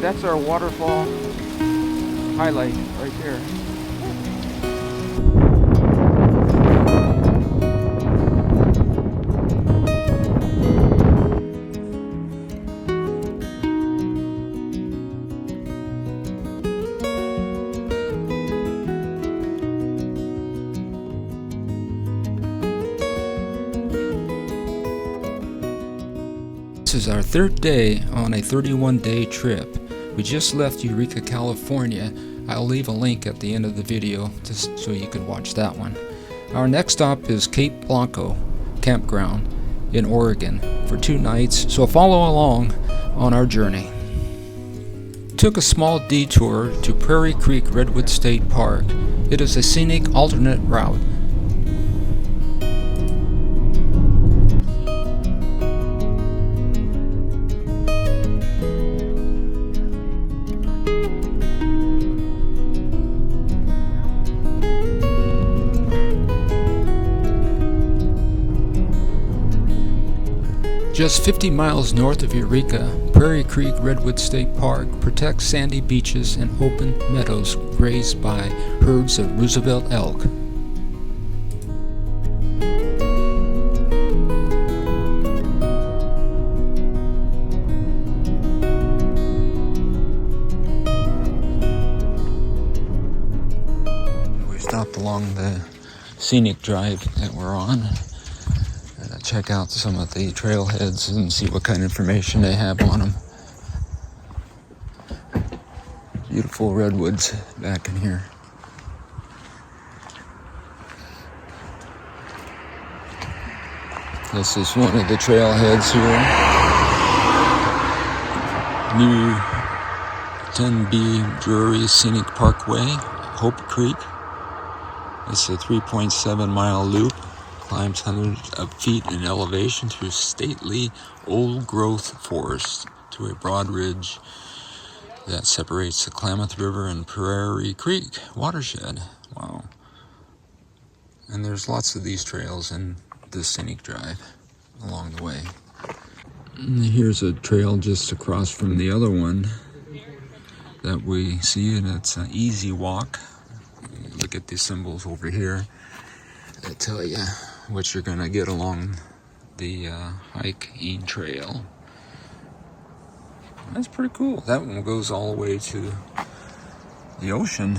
that's our waterfall highlight right there. This is our third day on a 31-day trip. We just left Eureka, California. I'll leave a link at the end of the video just so you can watch that one. Our next stop is Cape Blanco Campground in Oregon for 2 nights, so follow along on our journey. Took a small detour to Prairie Creek Redwood State Park. It is a scenic alternate route. Just 50 miles north of Eureka, Prairie Creek Redwood State Park protects sandy beaches and open meadows grazed by herds of Roosevelt elk. We stopped along the scenic drive that we're on. Check out some of the trailheads and see what kind of information they have on them. Beautiful redwoods back in here. This is one of the trailheads here. New 10B Drury Scenic Parkway, Hope Creek. It's a 3.7 mile loop. Climbs hundreds of feet in elevation through stately old-growth forest to a broad ridge that separates the Klamath River and Prairie Creek watershed. Wow. And there's lots of these trails in this scenic drive along the way. And here's a trail just across from the other one that we see, and it's an easy walk. Look at these symbols over here that tell you what you're gonna get along the hiking trail. That's pretty cool. That one goes all the way to the ocean.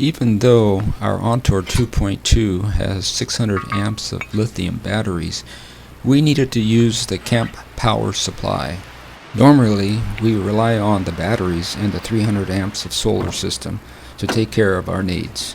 Even though our Ontour 2.2 has 600 amps of lithium batteries, we needed to use the camp power supply. Normally, we rely on the batteries and the 300 amps of solar system to take care of our needs.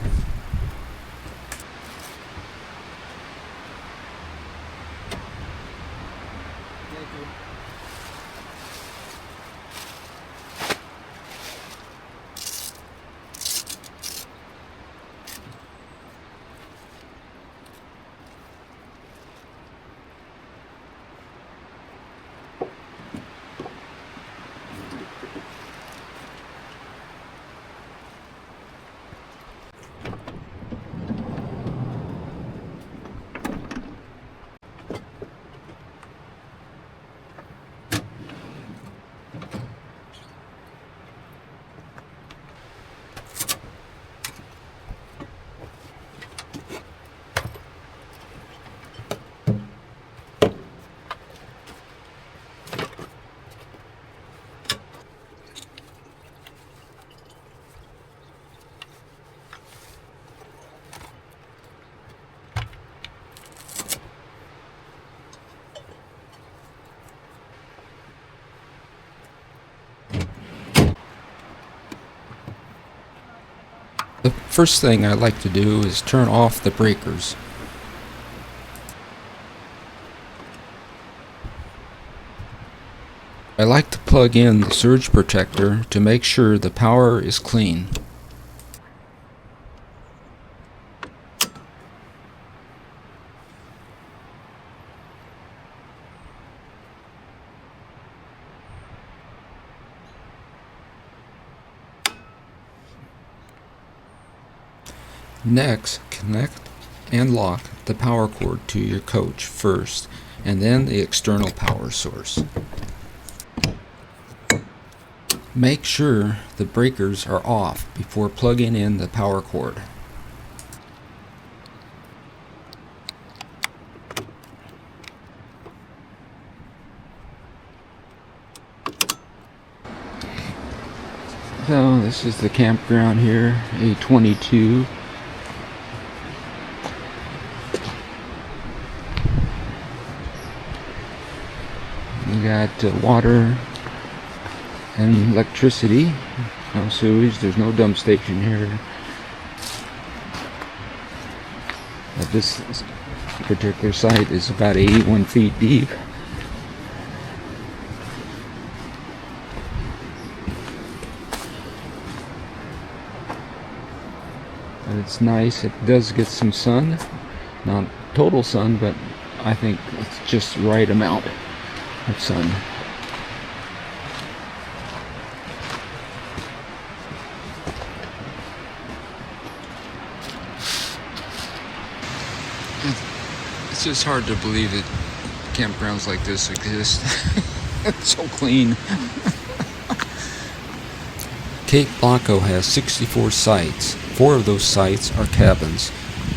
The first thing I like to do is turn off the breakers. I like to plug in the surge protector to make sure the power is clean. Next, connect and lock the power cord to your coach first, and then the external power source. Make sure the breakers are off before plugging in the power cord. So this is the campground here, A22. We got water and electricity, no sewage, there's no dump station here. This particular site is about 81 feet deep. But it's nice, it does get some sun, not total sun, but I think it's just the right amount of sun. It's just hard to believe that campgrounds like this exist. It's so clean. Cape Blanco has 64 sites. 4 of those sites are cabins.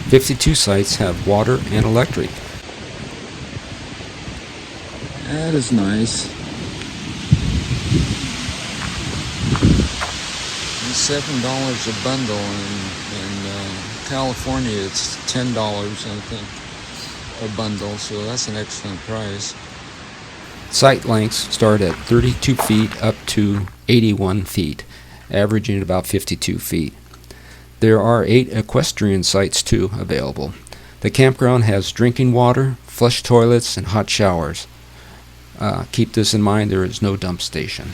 52 sites have water and electric. That is nice. It's $7 a bundle. In California, it's $10, I think, a bundle. So that's an excellent price. Site lengths start at 32 feet up to 81 feet, averaging at about 52 feet. There are 8 equestrian sites too available. The campground has drinking water, flush toilets, and hot showers. Keep this in mind, there is no dump station.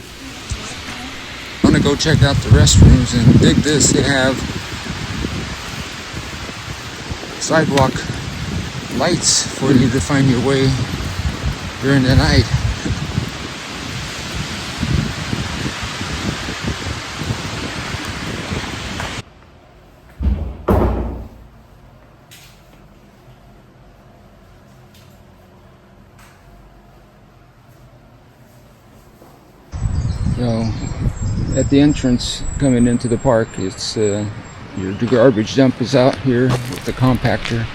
I'm gonna go check out the restrooms and dig this. They have sidewalk lights for you to find your way during the night. So, at the entrance coming into the park, it's your garbage dump is out here with the compactor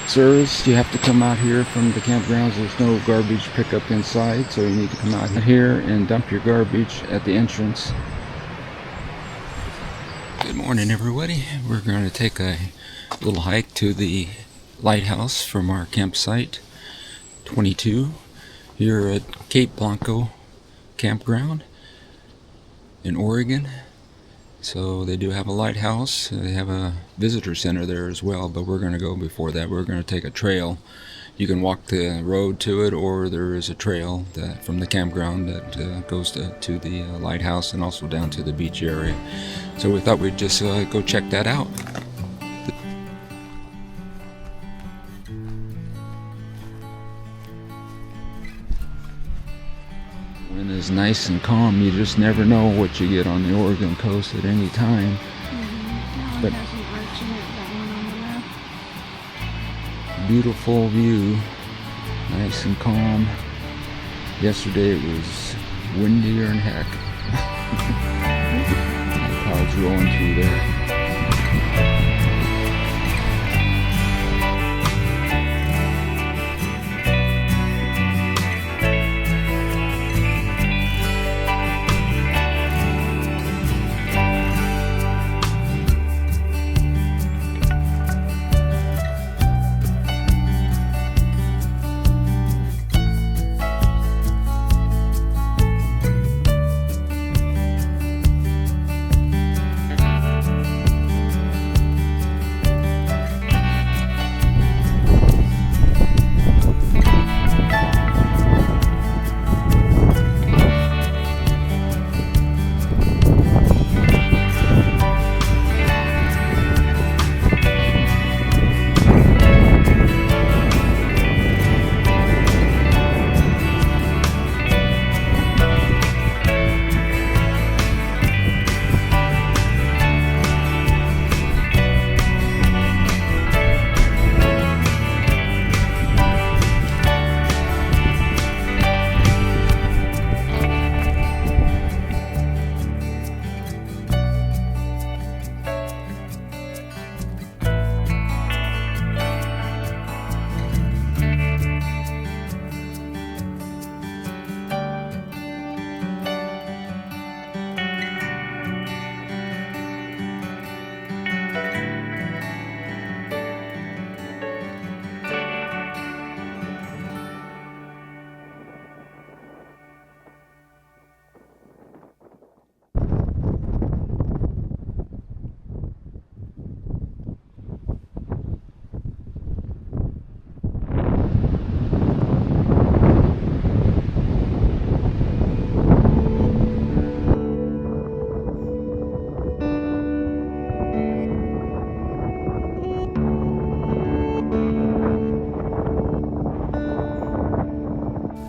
service. You have to come out here from the campgrounds. There's no garbage pickup inside, so you need to come out here and dump your garbage at the entrance. Good morning, everybody. We're going to take a little hike to the lighthouse from our campsite 22 here at Cape Blanco Campground in Oregon. So they do have a lighthouse. They have a visitor center there as well, but we're going to go before that. We're going to take a trail. You can walk the road to it, or there is a trail that from the campground that goes to the lighthouse and also down to the beach area. So we thought we'd just go check that out. Wind is nice and calm. You just never know what you get on the Oregon coast at any time. But beautiful view, nice and calm. Yesterday it was windier than heck. The clouds rolling through there.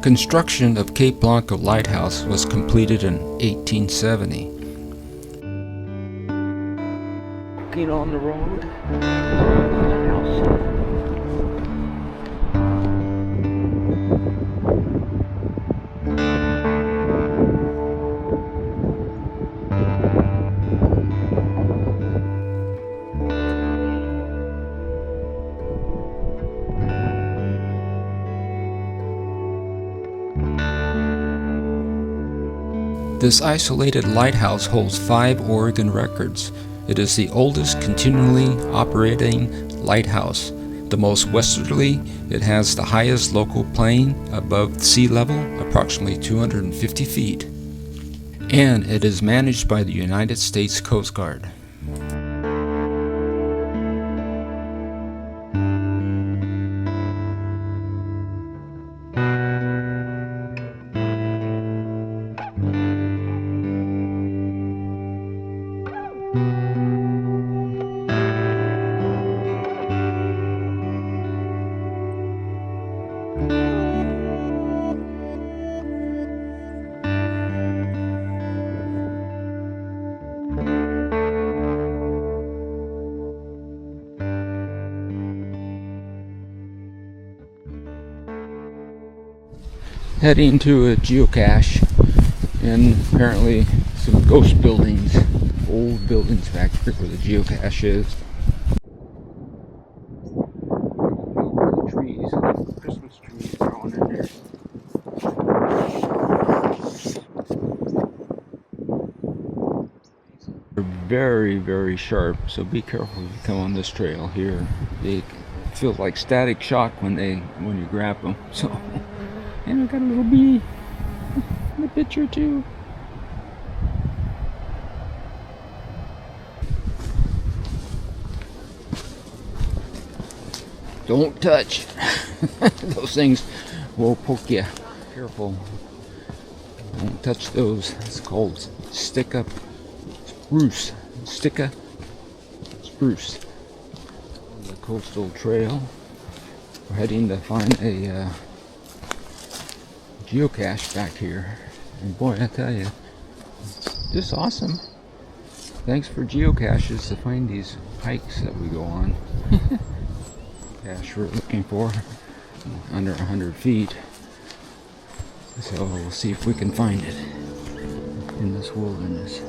Construction of Cape Blanco Lighthouse was completed in 1870. Walking on the road. This isolated lighthouse holds 5 Oregon records. It is the oldest continually operating lighthouse. The most westerly, it has the highest local plane above sea level, approximately 250 feet. And it is managed by the United States Coast Guard. Heading to a geocache, and apparently some ghost buildings, old buildings back here where the geocache is. The trees, Christmas trees growing in there. They're very, very sharp, so be careful if you come on this trail here. They feel like static shock when you grab them. So, and I got a little bee in the picture too. Don't touch. Those things will poke you. Careful. Don't touch those. It's called stick-up spruce. Sticka spruce. On the coastal trail. We're heading to find a geocache back here. And boy, I tell you, it's just awesome. Thanks for geocaches to find these hikes that we go on. Cache we're looking for under 100 feet. So we'll see if we can find it in this wilderness.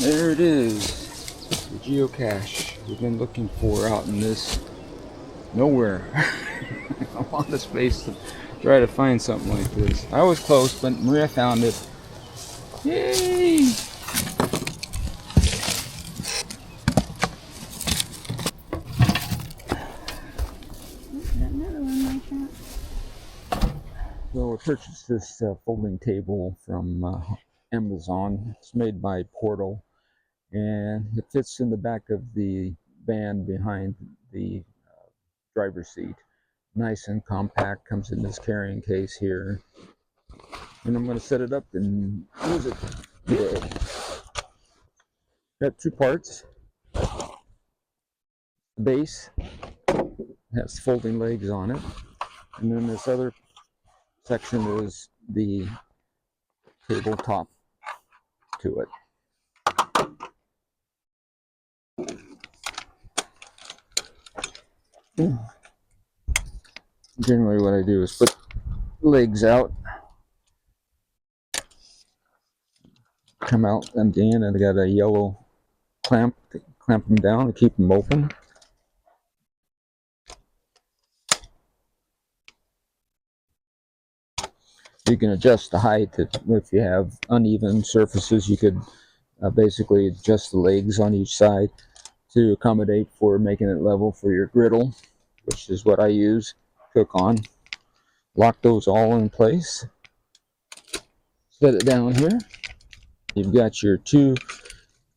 There it is, the geocache we've been looking for out in this nowhere. I want a space to try to find something like this. I was close, but Maria found it. Yay! So I purchased this folding table from Amazon. It's made by Portal, and it fits in the back of the van behind the driver's seat. Nice and compact, comes in this carrying case here. And I'm going to set it up and use it today. Got two parts. The base has folding legs on it, and then this other section is the tabletop to it. Generally what I do is put legs out, come out empty, and I got a yellow clamp to clamp them down to keep them open. You can adjust the height. If you have uneven surfaces, you could basically adjust the legs on each side to accommodate for making it level for your griddle, which is what I use, cook on. Lock those all in place. Set it down here. You've got your two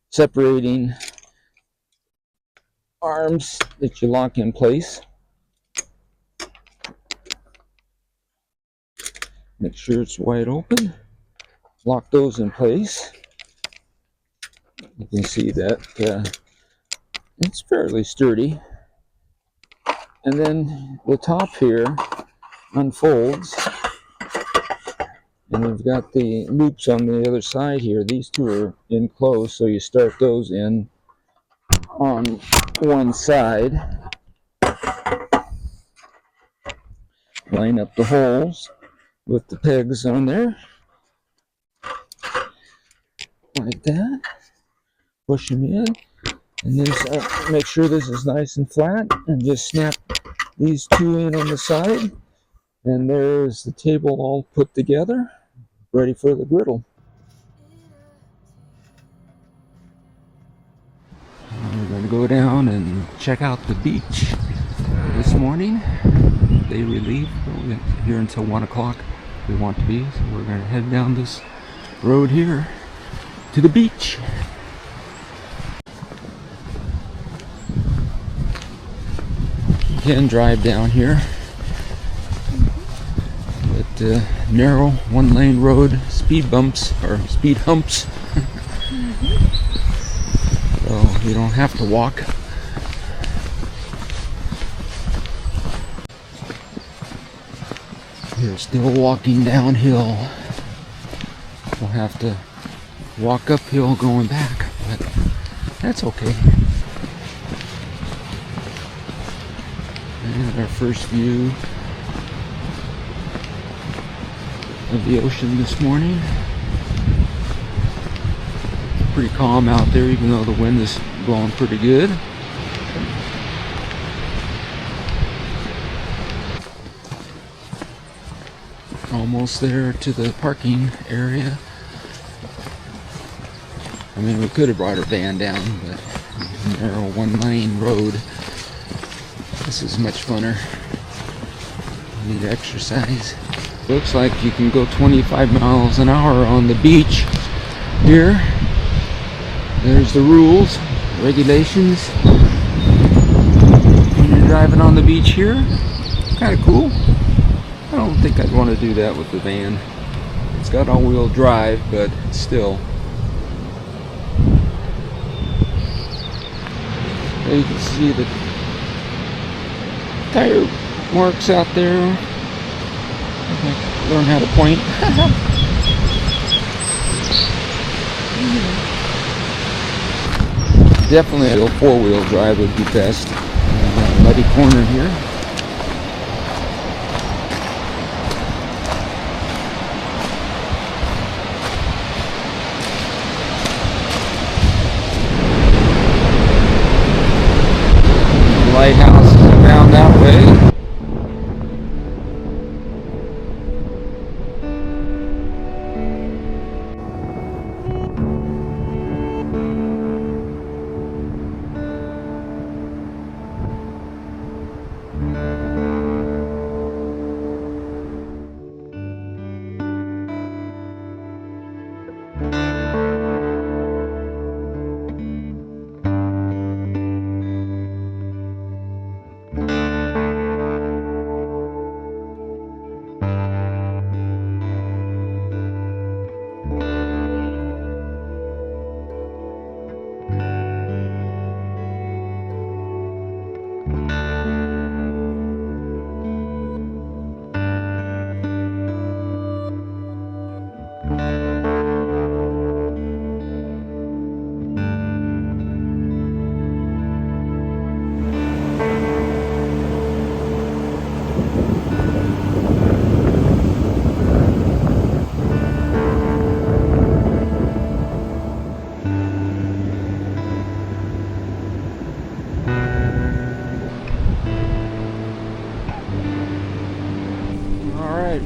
separating arms that you lock in place. Make sure it's wide open. Lock those in place. You can see that it's fairly sturdy. And then the top here unfolds, and you've got the loops on the other side here. These two are in close, so you start those in on one side. Line up the holes with the pegs on there, like that. Push them in, and then make sure this is nice and flat, and just snap these two in on the side, and there's the table all put together, ready for the griddle. We're going to go down and check out the beach this morning. They relieve here until 1 o'clock. We want to be, so we're going to head down this road here to the beach. You can drive down here, but the narrow one-lane road, speed bumps or speed humps. So you don't have to walk. You're still walking downhill. We'll have to walk uphill going back, but that's okay. And our first view of the ocean this morning. It's pretty calm out there, even though the wind is blowing pretty good. Almost there to the parking area. I mean, we could have brought our van down, but narrow one-lane road. This is much funner. Need exercise. Looks like you can go 25 miles an hour on the beach here. There's the rules, regulations. When you're driving on the beach here, kind of cool. I don't think I'd want to do that with the van. It's got all-wheel drive, but still. There you can see the tire marks out there. Learn how to point. Definitely a four-wheel drive would be best. Muddy corner here. Lighthouse is around that way.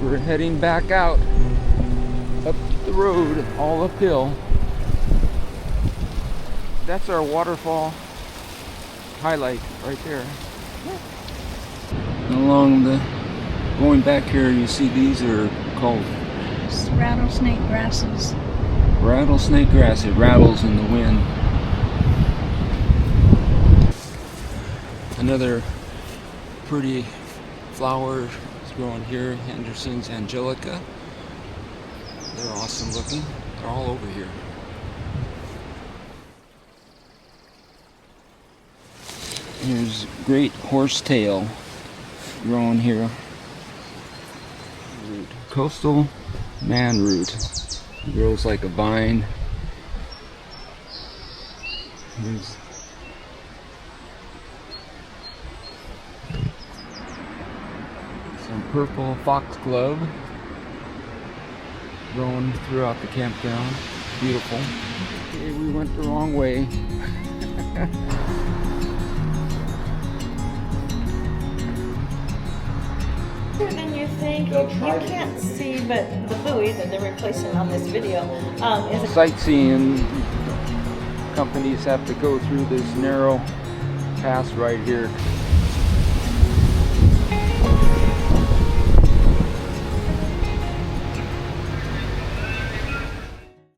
We're heading back out up the road, all uphill. That's our waterfall highlight right there. Along the going back here, you see these are called rattlesnake grasses. Rattlesnake grass. It rattles in the wind. Another pretty flower growing here, Henderson's Angelica. They're awesome looking. They're all over here. Here's great horsetail growing here. Root. Coastal manroot. Grows like a vine. Here's some purple foxglove growing throughout the campground. Beautiful. Okay, we went the wrong way. Than you think. You can't see, but the buoy that they're replacing on this video is a Sightseeing companies have to go through this narrow pass right here.